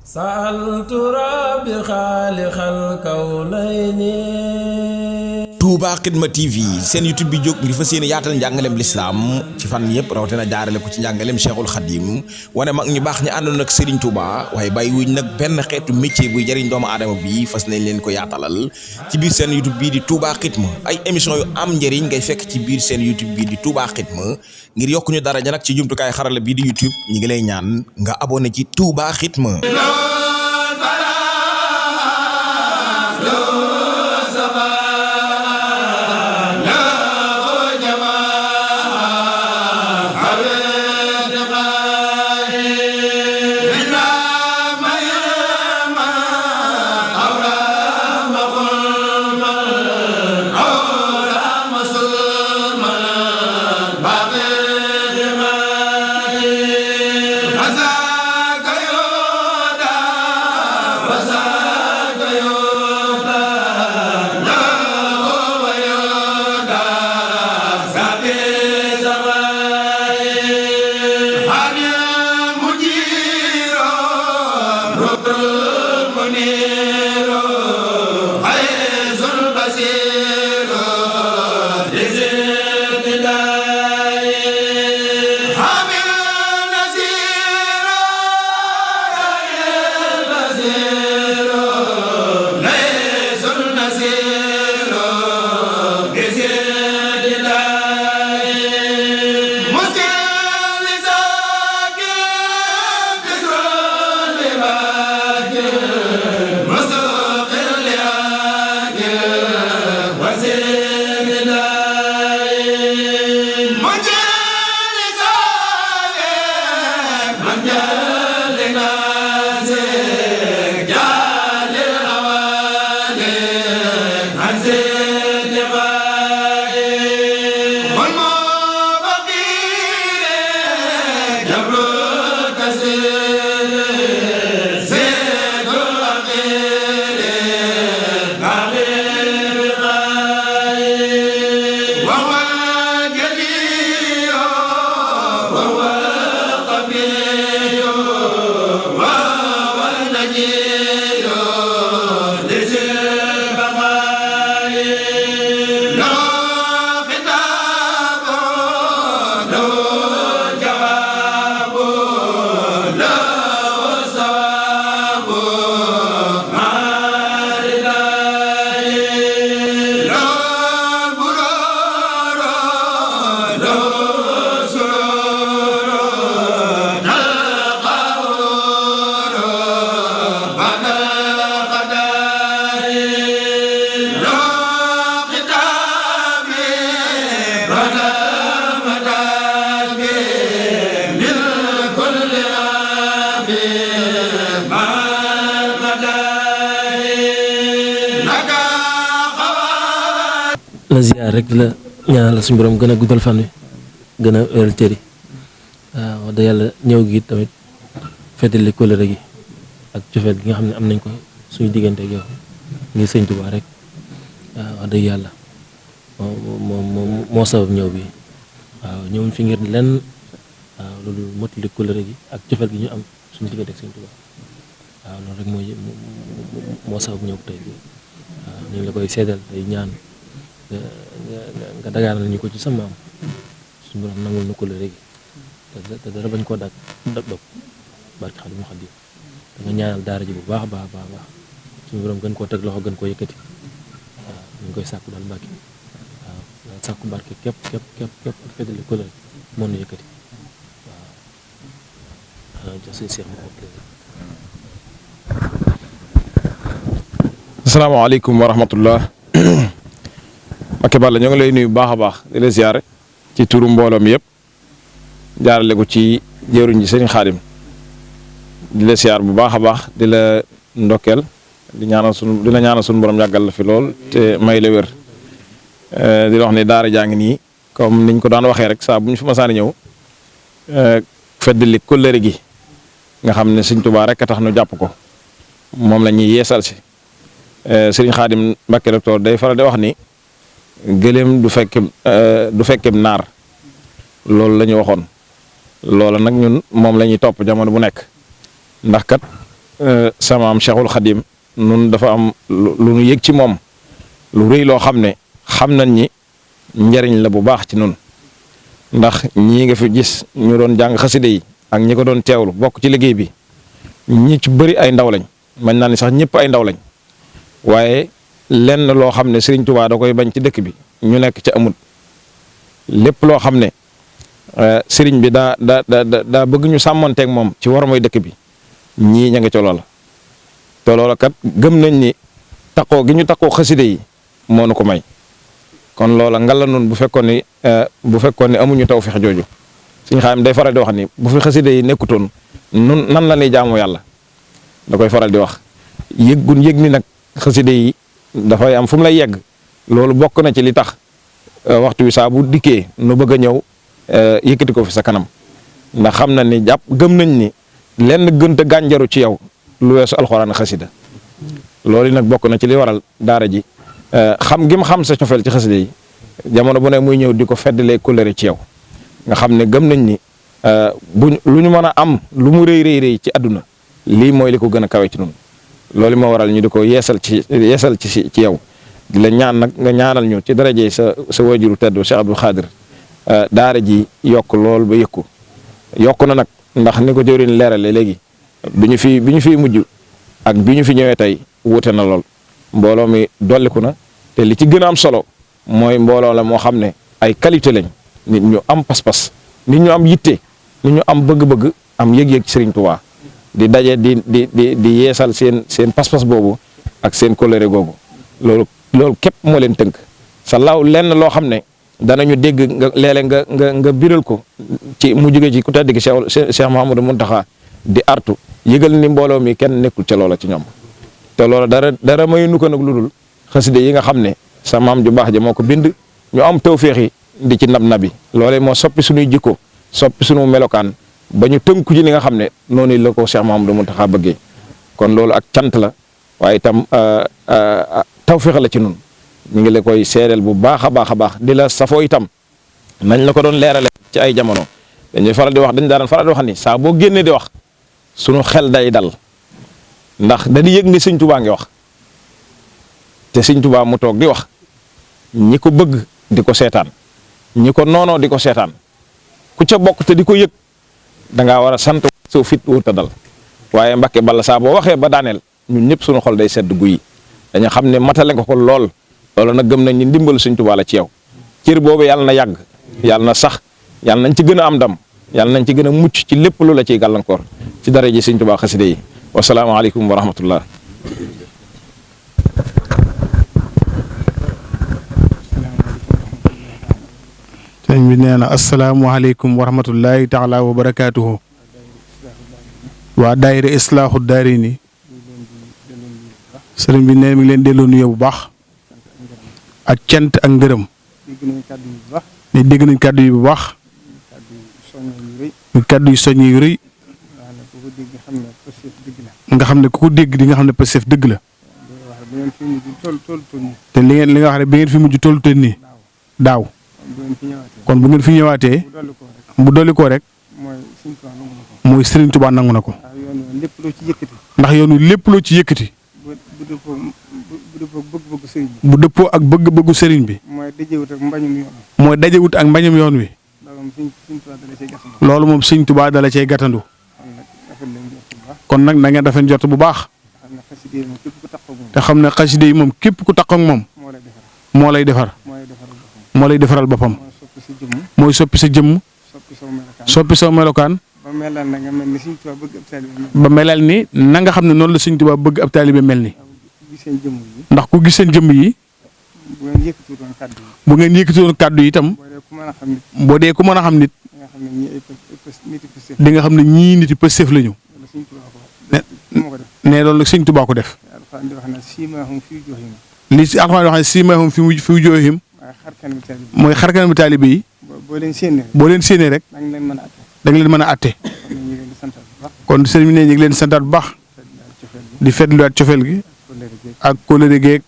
سألت ربي خالق الكونين. Touba Xidma TV seen YouTube bi jóg ngir fas yéene yaatal njàngaleem lislaam ci fan yëpp rawatina jaarale ko ci njàngaleem Cheikhul Khadim wane mag ñu baax ñi àndoon ak Serigne Touba waaye bàyyi wuñ nag benn xeetu métier buy jëriñ doomu aadama bi fas nañ leen ko yaatalal ci biir seen YouTube bii di Touba Xidma ay émission yu am njëriñ ngay fekk ci biir seen YouTube bii di Touba Xidma ngir yokku ñu daraja nag ci jumtukaay xarala bii di YouTube ñi ngi lay ñaan nga abonné ci Touba Xidma. la ziar rek di la ñaanal suñu borom gën a guddal fan wi gën a wéral cër yi waaw wax dëgg yàlla ñëw gi tamit feddali kóllëre gi ak cofeel gi nga xam ne am nañ ko suñu diggante ak yow ngir sëñ Tuubaa rek waaw wax dëgg yàlla moo sabab ñëw bi waaw ñëwuñ fi ngir lenn waaw loolu mottali kóllëre gi ak cofeel gi ñu am suñu diggante ak sëñ Tuubaa waaw loolu rek moo sabab ñëw tey bi waaw ñu ngi la koy seedal day ñaan nga dagaanal ñu ko ci sa maam suñu borom nangul nu ko la léegi te dara bañ koo dog barki Xaadimu Xaadim da nga ñaanal daara ji bu baax baax baax suñu borom gën koo teg loxo gën koo yëkkati waaw ñu ngi koy sàkku daal Mbàkke waaw daal sàkku barke képp feddali ko la moo nu yëkkati waaw jox seen seex mu ko plaisir. asalaamaaleykum wa rahmatullah. Mbacké Balla ñoo ngi lay nuyu bu baax a baax di la ziare ci turu mbooloo mi yëpp jaarale ko ci jëruñ ji sëñ Xaadim di la ziar bu baax a baax di la ndokkeel di la ñaanal sunu borom yàggal la fi lool te may la wér di la wax ne daara jaa ngi nii comme niñ ko daan waxee rek saa bu ñu fi masaan ñëw feddali kóllëre gi nga xam ne sëñ Tuubaa rek a tax nu jàpp ko moom la ñuy yeesal si sëriñ Xaadim Mbacké docteur day faral di wax ni gëléem du fekkem naar loolu la ñu waxoon loola nag ñun moom la ñuy topp jamono bu nekk ndax kat samaam Cheikhul Khadim nun dafa am lu nu yëg ci moom lu rëy loo xam ne xam nañ ni njariñ la bu baax ci nun ndax ñii nga fi gis ñu doon jàng xaside yi ak ñi ko doon teewlu bokk ci liggéey bi ñi ci bëri ay ndaw lañ man naa ni sax ñëpp ay ndaw lañ waaye lenn loo xam ne Serigne Touba da koy bañ ci dëkk bi ñu nekk ca amut lépp loo xam ne Serigne bi daa bëgg ñu sàmmonteeg moom ci war mooy dëkk bi ñii ña nga ca loola te loola kat gëm nañ ni takkoo gi ñu takkoo xaside yi moo nu ko may kon loola ngalla nun bu fekkoon ni amuñu tawfeex jooju suñu xam day faral di wax ni bu fi xaside yi nekkutoon nun nan la ñuy jaamu yàlla da koy faral di wax yëggun yëg ni nag xaside yi dafay am fu mu lay yegg loolu bokk na ci li tax waxtu wi saa bu dikkee nu bëgg a ñëw yëkkati ko fi sa kanam ndax xam na ni gëm nañ ni lenn gënta gànjaru ci yow lu weesu alxuraan xasida loolu nag bokk na ci li waral daara ji xam gi mu xam sa cofeel ci xasida yi jamono bu ne muy ñëw di ko feddalee kóllëre ci yow nga xam ne gëm nañ ni lu ñu mën a am lu mu rëy ci àdduna lii mooy li ko gën a kawe ci noonu loolu moo waral ñu di ko yeesal ci yow di la ñaan nag nga ñaanal ñu ci daraje sa wajuru tedd Cheikh Abdou Khadir daara ji yokk lool ba yokk na nag ndax ni ko jëwriñ leerale léegi bi ñu fi mujj ak bi ñu fi ñëwee tey wuute na lool mbooloo mi dolliku na te li ci gën a am solo mooy mbooloo la moo xam ne ay qualité lañ nit ñu am pas-pas nit ñu am yitte nit ñu am bëgg-bëgg am yëg-yëg ci Serigne Touba di daje di yeesal seen pas-pas boobu ak seen colère googu loolu képp moo leen tënk sa law lenn loo xam ne danañu dégg nga léeg-léeg nga biral ko ci mu jóge ci ku tedd gi Cheikh Mouhamadou Mountakha di artu yëgal ni mbooloo mi kenn nekkul ca loola ci ñoom te loola dara mayu nu ko nag lu dul xaside yi nga xam ne sa maam ju baax ja moo ko bind ñu am tawféex yi di ci nabi loolee moo soppi suñuy jikko soppi suñu melokaan ba ñu tënku ci li nga xam ne noonu la ko Cheikh Mouhamadou Mountakha bëggee kon loolu ak cant la waaye itam tawféex la ci nun ñu ngi la koy seedeel bu baax a baax di la safoo itam nañ la ko doon leerale ci ay jamono dañuy faral di wax ni saa boo génnee di wax sunu xel day dal ndax dañuy yëg ni Sëñ Tuubaa ngi wax te Sëñ Tuubaa mu toog di wax ñi ko bëgg di ko seetaan ñi ko noonoo di ko seetaan ku ca bokk te di ko yëg da ngaa war a sant soo fit wut a dal waaye Mbàkke Balla saa boo waxee ba daaneel ñun ñëpp sunu xol day sedd guy dañu xam ne matale nga ko lool loolu nag gëm nañ ni ndimbalu Sëñ Tuubaa la ci yow cër boobu yàlla na yàgg yàlla na sax yàlla nañ ci gën a am ndam yàlla nañ ci gën a mucc ci lépp lu la ciy gàllankoor ci dara ji Sëñ Tuubaa xaside yi wasalaamaaleykum wa rahmatullah. sëñ bi nee na asalaamaaleykum wa rahmatullahi taala wa barakaatuhu. waa daayira Islaahu Daarayni sëriñ bi nee mi ngi leen delloo nuyoo bu baax ak cant ak ngërëm. dégg nañ kàddu yi bu baax. kàddu yu soññee yu rëy. nga xam ne ku ko dégg di nga xam ne Pastef dëgg la. te li nga wax ne bi ngeen fi mujj tollu te nii daaw. kon bu ngeen fi ñëwaatee bu dolli ko rek mooy Serigne Touba nangu na ko. ndax yoon wi lépp loo ci yëkkati. bu dëppoo ak bëgg-bëggu Serigne bi. mooy dajewut ak mbañum yoon wi. loolu moom Serigne Touba dala cay gàttandu. kon nag na ngeen dafa jot bu baax. te xam ne xaside yi moom képp ku tax ak moom. moo lay defar. moo lay defaral boppam. mooy soppi sa jëmm. soppi sa melokaan. ba melal ni na nga xam ne noonu la Sëñ Tuubaa bëgg ab taalibe mel ni. ndax ku gis seen jëmm yi. bu ngeen yëkkatoon kàddu yi itam. boo dee ku mën a xam nit. di nga xam ne ñii nit yi Pastef lañu. ne loolu nag Sëñ Tuubaa ko def. li si Alxuraan wax ne siimaahum fi wujuuhihim mooy xarkanam taalibe yi. boo leen séenee rek. da nga leen mën a àtte. kon sëriñ bi ne ñu ngi leen santaat bu baax. di fetluwaat cofeel gi. ak kóllëre geeg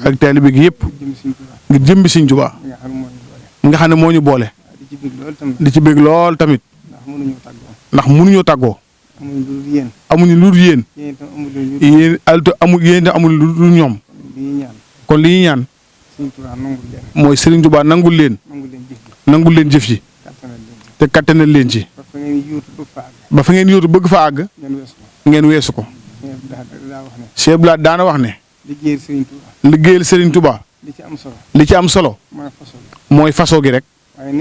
ak taalibe gi yëpp. ngir jëmbi Sëñ Tuubaa. nga xam ne moo ñu boole. di ci bëgg lool tamit. ndax mënuñoo tàggoo. amuñu lu dul yéen. yéen itam amul lu dul ñoom. kon li ñuy ñaan. mooy Serigne Touba nangul leen. nangul leen jëf ji. te kattanal leen ci. ba fa ngeen yóotu bëgg fa àgg. ngeen weesu ko. Cheikh Abdoulaye daana wax ne. liggéeyal Serigne Touba. li ci am solo. mooy façon gi rek. waaye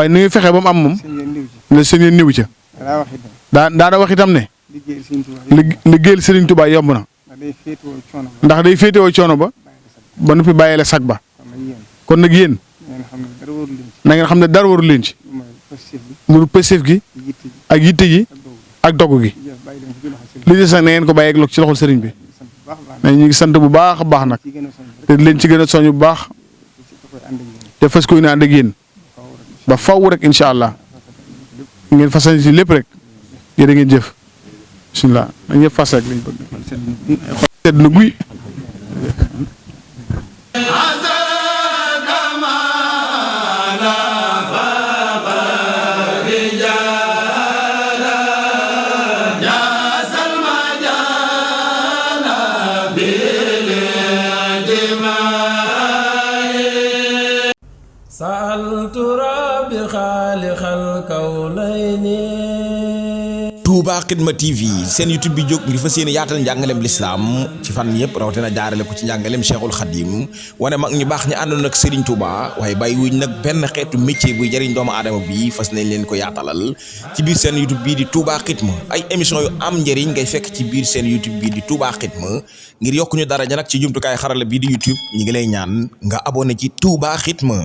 ni ñuy fexee ba mu am moom. ne seen yéen néew ca. daana wax itam ne. liggéeyal Serigne Touba yomb na. ndax day féetewoo coono ba. ba noppi bàyyee la sag ba. kon nag yéen. na ngeen xam ne dara warul leen ci. lu pësef gi. ak yitte ji. ak dogu gi. li des nag na ngeen ko bàyyi ak ci loxol sëriñ bi. ñu ngi sant bu baax a baax nag. te leen ci gën a soññ bu baax. te fas koy ne ànd ak yéen. ba faw rek incha allah. ngeen fasal ci lépp rek. jërë ngeen jëf. bisimilah na ñëpp fas rek lañ bëgg. sedd na guy. سألت ربي خالق الكونين. Touba Xidma TV seen YouTube bi jóg ngir fas yéene yaatal njàngaleem lislaam ci fan yëpp rawatina jaarale ko ci njàngaleem Cheikhul Khadim wane mag ñu baax ñi àndoon ak Serigne Touba waaye bàyyi wuñ nag benn xeetu métier buy jëriñ doomu aadama bi fas nañ leen ko yaatalal ci biir seen YouTube bii di Touba Xidma ay émission yu am njëriñ ngay fekk ci biir seen YouTube bii di Touba Xidma ngir yokk ñu daraja nag ci jumtukaay xarala bii di YouTube ñi ngi lay ñaan nga abonné ci Touba Xidma.